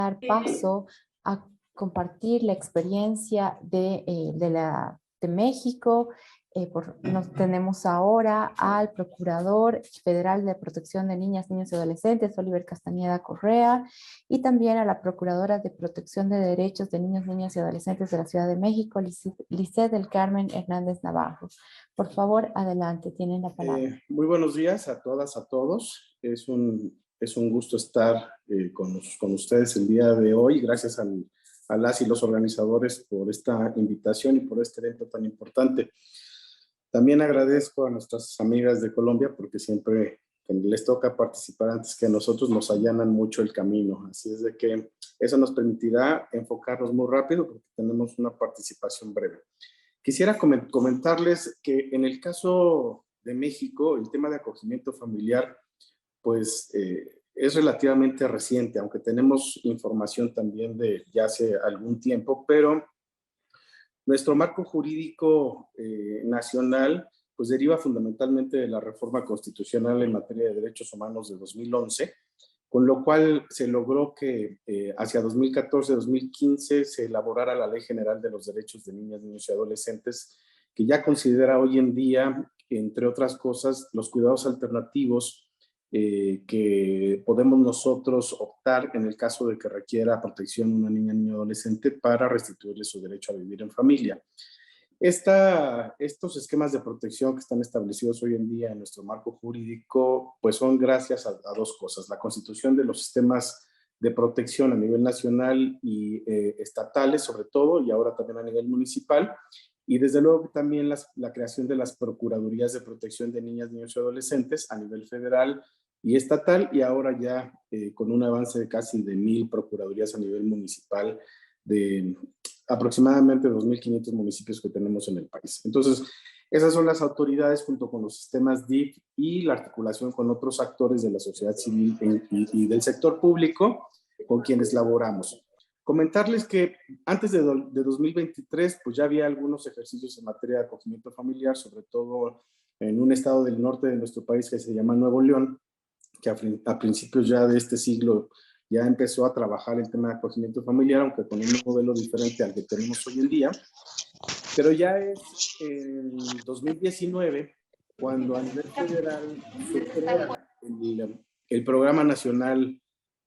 dar paso a compartir la experiencia de México. Nos tenemos ahora al Procurador Federal de Protección de Niñas, Niños y Adolescentes, Oliver Castañeda Correa, y también a la Procuradora de Protección de Derechos de Niños, Niñas y Adolescentes de la Ciudad de México, Lisset del Carmen Hernández Navarro. Por favor, adelante, tienen la palabra. Muy buenos días a todas, a todos. Es un gusto estar con ustedes el día de hoy. Gracias a las y los organizadores por esta invitación y por este evento tan importante. También agradezco a nuestras amigas de Colombia porque siempre les toca participar antes que a nosotros, nos allanan mucho el camino. Así es de que eso nos permitirá enfocarnos muy rápido porque tenemos una participación breve. Quisiera comentarles que en el caso de México, el tema de acogimiento familiar, pues es relativamente reciente, aunque tenemos información también de ya hace algún tiempo, pero nuestro marco jurídico nacional pues deriva fundamentalmente de la reforma constitucional en materia de derechos humanos de 2011, con lo cual se logró que hacia 2014-2015 se elaborara la Ley General de los Derechos de Niñas, Niños y Adolescentes, que ya considera hoy en día, entre otras cosas, los cuidados alternativos que podemos nosotros optar en el caso de que requiera protección una niña, niño o adolescente para restituirle su derecho a vivir en familia. Estos esquemas de protección que están establecidos hoy en día en nuestro marco jurídico, pues son gracias a dos cosas: la constitución de los sistemas de protección a nivel nacional y estatales sobre todo, y ahora también a nivel municipal, y desde luego también la creación de las procuradurías de protección de niñas, niños y adolescentes a nivel federal y estatal, y ahora ya con un avance de casi de 1,000 procuradurías a nivel municipal de aproximadamente 2,500 municipios que tenemos en el país. Entonces, esas son las autoridades junto con los sistemas DIF y la articulación con otros actores de la sociedad civil y del sector público con quienes laboramos. Comentarles que antes de 2023, pues ya había algunos ejercicios en materia de acogimiento familiar, sobre todo en un estado del norte de nuestro país que se llama Nuevo León, que a principios ya de este siglo ya empezó a trabajar el tema de acogimiento familiar, aunque con un modelo diferente al que tenemos hoy en día. Pero ya es en 2019 cuando a nivel federal se crea el Programa Nacional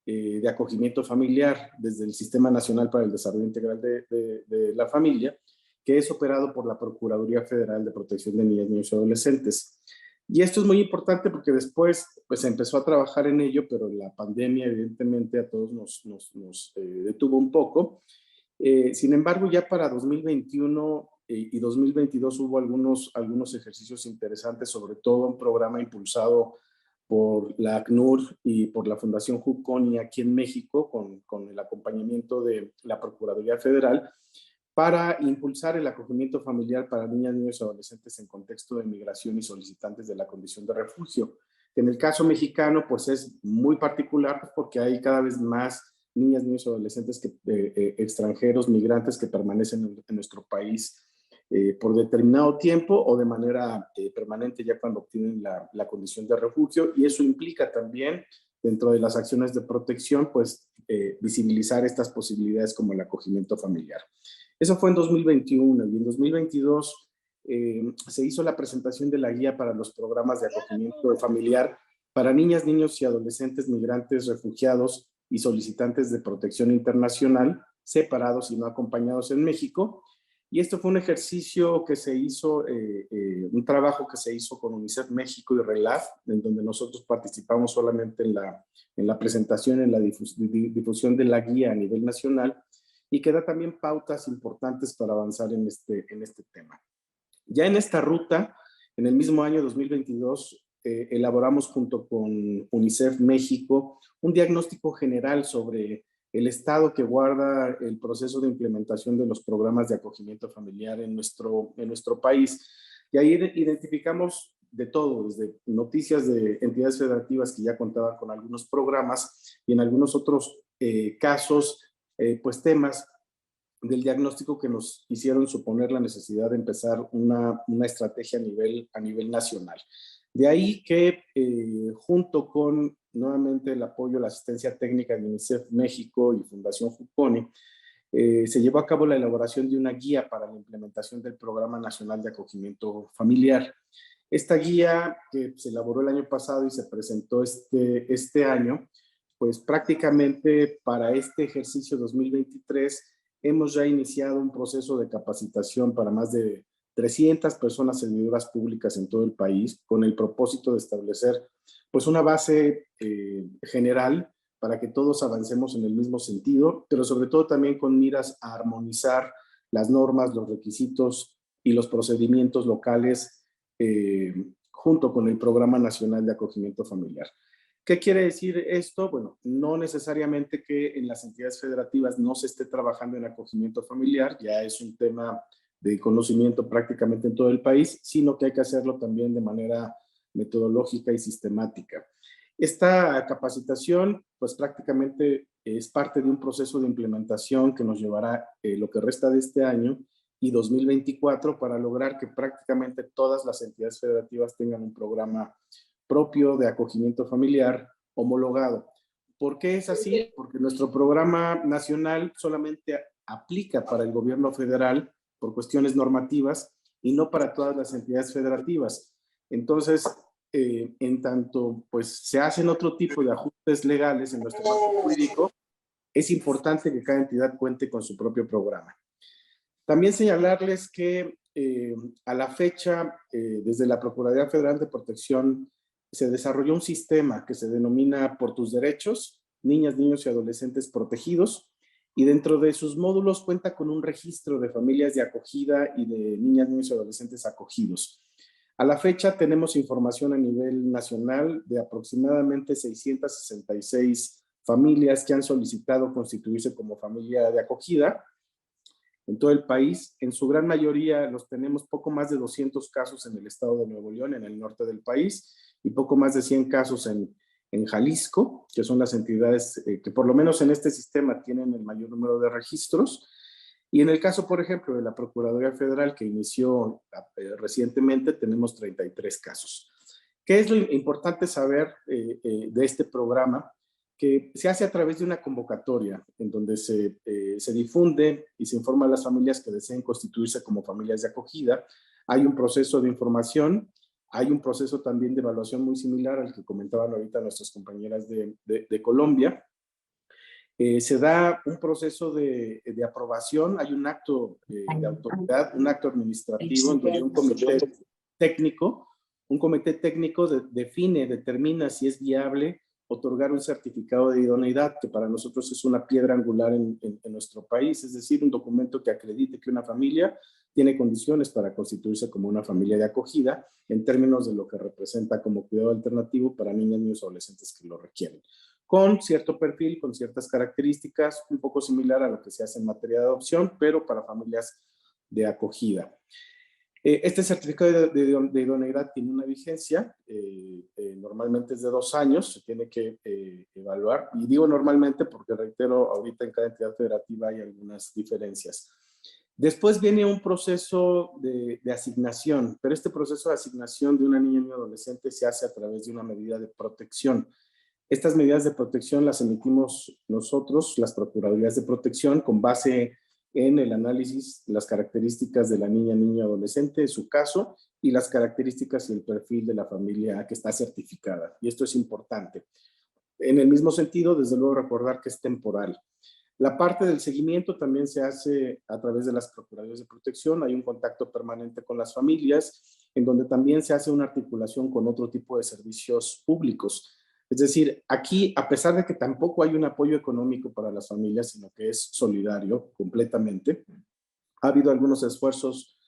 de Acogimiento Familiar desde el Sistema Nacional para el Desarrollo Integral de la Familia, que es operado por la Procuraduría Federal de Protección de Niñas, Niños y Adolescentes. Y esto es muy importante porque después pues, se empezó a trabajar en ello, pero la pandemia evidentemente a todos nos detuvo un poco. Sin embargo, ya para 2021 y 2022 hubo algunos ejercicios interesantes, sobre todo un programa impulsado por la ACNUR y por la Fundación Juconi aquí en México, con el acompañamiento de la Procuraduría Federal, para impulsar el acogimiento familiar para niñas, niños y adolescentes en contexto de migración y solicitantes de la condición de refugio. En el caso mexicano, pues es muy particular porque hay cada vez más niñas, niños y adolescentes extranjeros, migrantes que permanecen en nuestro país por determinado tiempo o de manera permanente ya cuando obtienen la condición de refugio, y eso implica también dentro de las acciones de protección pues visibilizar estas posibilidades como el acogimiento familiar. Eso fue en 2021 y en 2022 se hizo la presentación de la guía para los programas de acogimiento familiar para niñas, niños y adolescentes migrantes, refugiados y solicitantes de protección internacional separados y no acompañados en México. Y esto fue un ejercicio que se hizo, un trabajo que se hizo con UNICEF México y RELAF, en donde nosotros participamos solamente en la presentación, en la difusión de la guía a nivel nacional, y que da también pautas importantes para avanzar en este tema. Ya en esta ruta, en el mismo año 2022, elaboramos junto con UNICEF México un diagnóstico general sobre el estado que guarda el proceso de implementación de los programas de acogimiento familiar en nuestro país. Y ahí identificamos de todo, desde noticias de entidades federativas que ya contaban con algunos programas y en algunos otros casos, pues temas del diagnóstico que nos hicieron suponer la necesidad de empezar una estrategia a nivel nacional. De ahí que junto con nuevamente el apoyo, la asistencia técnica de UNICEF México y Fundación Juconi, se llevó a cabo la elaboración de una guía para la implementación del Programa Nacional de Acogimiento Familiar. Esta guía, que se elaboró el año pasado y se presentó este año, pues prácticamente para este ejercicio 2023 hemos ya iniciado un proceso de capacitación para más de 300 personas servidoras públicas en todo el país, con el propósito de establecer pues una base general para que todos avancemos en el mismo sentido, pero sobre todo también con miras a armonizar las normas, los requisitos y los procedimientos locales junto con el Programa Nacional de Acogimiento Familiar. ¿Qué quiere decir esto? Bueno, no necesariamente que en las entidades federativas no se esté trabajando en acogimiento familiar, ya es un tema de conocimiento prácticamente en todo el país, sino que hay que hacerlo también de manera metodológica y sistemática. Esta capacitación, pues prácticamente es parte de un proceso de implementación que nos llevará lo que resta de este año y 2024 para lograr que prácticamente todas las entidades federativas tengan un programa propio de acogimiento familiar homologado. ¿Por qué es así? Porque nuestro programa nacional solamente aplica para el gobierno federal por cuestiones normativas y no para todas las entidades federativas. Entonces, en tanto pues se hacen otro tipo de ajustes legales en nuestro marco jurídico, es importante que cada entidad cuente con su propio programa. También señalarles que a la fecha, desde la Procuraduría Federal de Protección, se desarrolló un sistema que se denomina Por tus Derechos, Niñas, Niños y Adolescentes Protegidos, y dentro de sus módulos cuenta con un registro de familias de acogida y de niñas, niños y adolescentes acogidos. A la fecha tenemos información a nivel nacional de aproximadamente 666 familias que han solicitado constituirse como familia de acogida en todo el país. En su gran mayoría los tenemos poco más de 200 casos en el estado de Nuevo León, en el norte del país, y poco más de 100 casos en Jalisco, que son las entidades que por lo menos en este sistema tienen el mayor número de registros. Y en el caso, por ejemplo, de la Procuraduría Federal, que inició recientemente, tenemos 33 casos. ¿Qué es lo importante saber de este programa? Que se hace a través de una convocatoria en donde se difunde y se informa a las familias que deseen constituirse como familias de acogida. Hay un proceso de información, hay un proceso también de evaluación muy similar al que comentaban ahorita nuestras compañeras de Colombia. Se da un proceso de aprobación, hay un acto de autoridad, un acto administrativo en donde un comité técnico determina si es viable otorgar un certificado de idoneidad, que para nosotros es una piedra angular en nuestro país, es decir, un documento que acredite que una familia tiene condiciones para constituirse como una familia de acogida en términos de lo que representa como cuidado alternativo para niñas, niños y adolescentes que lo requieren, con cierto perfil, con ciertas características, un poco similar a lo que se hace en materia de adopción, pero para familias de acogida. Este certificado de idoneidad tiene una vigencia, normalmente es de 2 años, se tiene que evaluar, y digo normalmente porque reitero, ahorita en cada entidad federativa hay algunas diferencias. Después viene un proceso de asignación, pero este proceso de asignación de una niña y un adolescente se hace a través de una medida de protección. Estas medidas de protección las emitimos nosotros, las Procuradurías de Protección, con base en el análisis de las características de la niña, niño, adolescente, su caso, y las características y el perfil de la familia que está certificada. Y esto es importante. En el mismo sentido, desde luego recordar que es temporal. La parte del seguimiento también se hace a través de las Procuradurías de Protección. Hay un contacto permanente con las familias, en donde también se hace una articulación con otro tipo de servicios públicos. Es decir, aquí, a pesar de que tampoco hay un apoyo económico para las familias, sino que es solidario completamente, ha habido algunos esfuerzos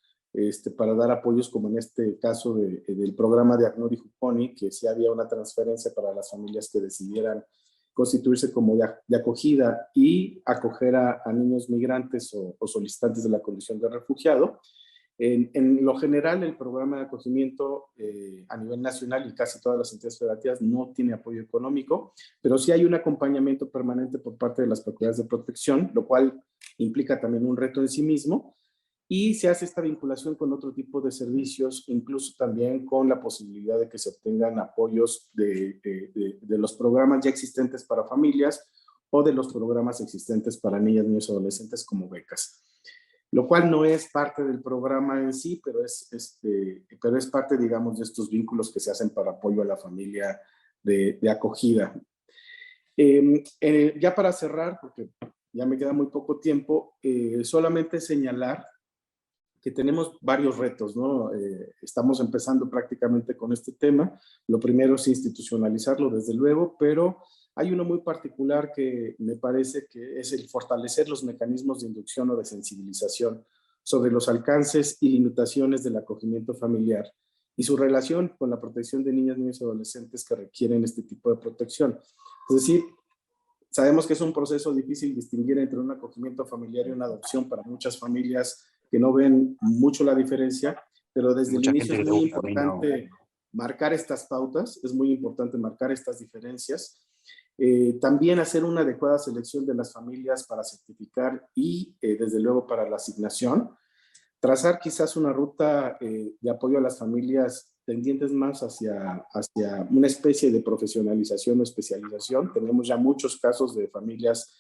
para dar apoyos, como en este caso del programa de ACNUR y Juconi, que sí había una transferencia para las familias que decidieran constituirse como de acogida y acoger a niños migrantes o solicitantes de la condición de refugiado. En lo general, el programa de acogimiento a nivel nacional y casi todas las entidades federativas no tiene apoyo económico, pero sí hay un acompañamiento permanente por parte de las Procuradurías de Protección, lo cual implica también un reto en sí mismo. y se hace esta vinculación con otro tipo de servicios, incluso también con la posibilidad de que se obtengan apoyos de los programas ya existentes para familias o de los programas existentes para niñas, niños y adolescentes como becas. Lo cual no es parte del programa en sí, pero es parte, digamos, de estos vínculos que se hacen para apoyo a la familia de acogida. Ya para cerrar, porque ya me queda muy poco tiempo, solamente señalar que tenemos varios retos, ¿no? Estamos empezando prácticamente con este tema. Lo primero es institucionalizarlo, desde luego, pero hay uno muy particular que me parece que es el fortalecer los mecanismos de inducción o de sensibilización sobre los alcances y limitaciones del acogimiento familiar y su relación con la protección de niñas, niños y adolescentes que requieren este tipo de protección. Es decir, sabemos que es un proceso difícil distinguir entre un acogimiento familiar y una adopción para muchas familias que no ven mucho la diferencia, pero desde el inicio es muy importante marcar estas pautas, es muy importante marcar estas diferencias. También hacer una adecuada selección de las familias para certificar y, desde luego, para la asignación. Trazar quizás una ruta de apoyo a las familias tendientes más hacia una especie de profesionalización o especialización. Tenemos ya muchos casos de familias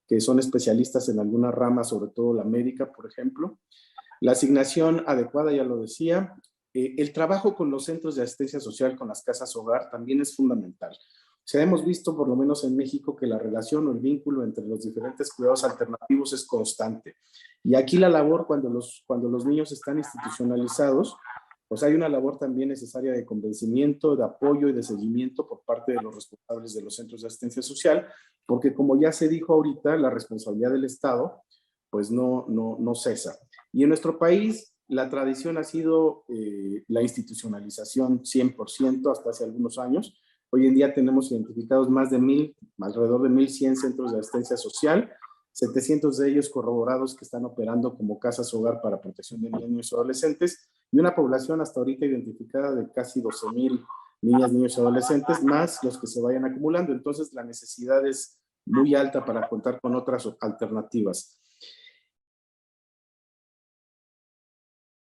que son especialistas en alguna rama, sobre todo la médica, por ejemplo. La asignación adecuada, ya lo decía. El trabajo con los centros de asistencia social, con las casas hogar, también es fundamental. O sea, hemos visto, por lo menos en México, que la relación o el vínculo entre los diferentes cuidados alternativos es constante. Y aquí la labor, cuando los niños están institucionalizados, pues hay una labor también necesaria de convencimiento, de apoyo y de seguimiento por parte de los responsables de los centros de asistencia social, porque como ya se dijo ahorita, la responsabilidad del Estado, pues no cesa. Y en nuestro país, la tradición ha sido la institucionalización 100% hasta hace algunos años. Hoy en día tenemos identificados más de alrededor de 1,100 centros de asistencia social, 700 de ellos corroborados que están operando como casas hogar para protección de niños y adolescentes, y una población hasta ahorita identificada de casi 12,000 niñas, niños y adolescentes, más los que se vayan acumulando. Entonces, la necesidad es muy alta para contar con otras alternativas.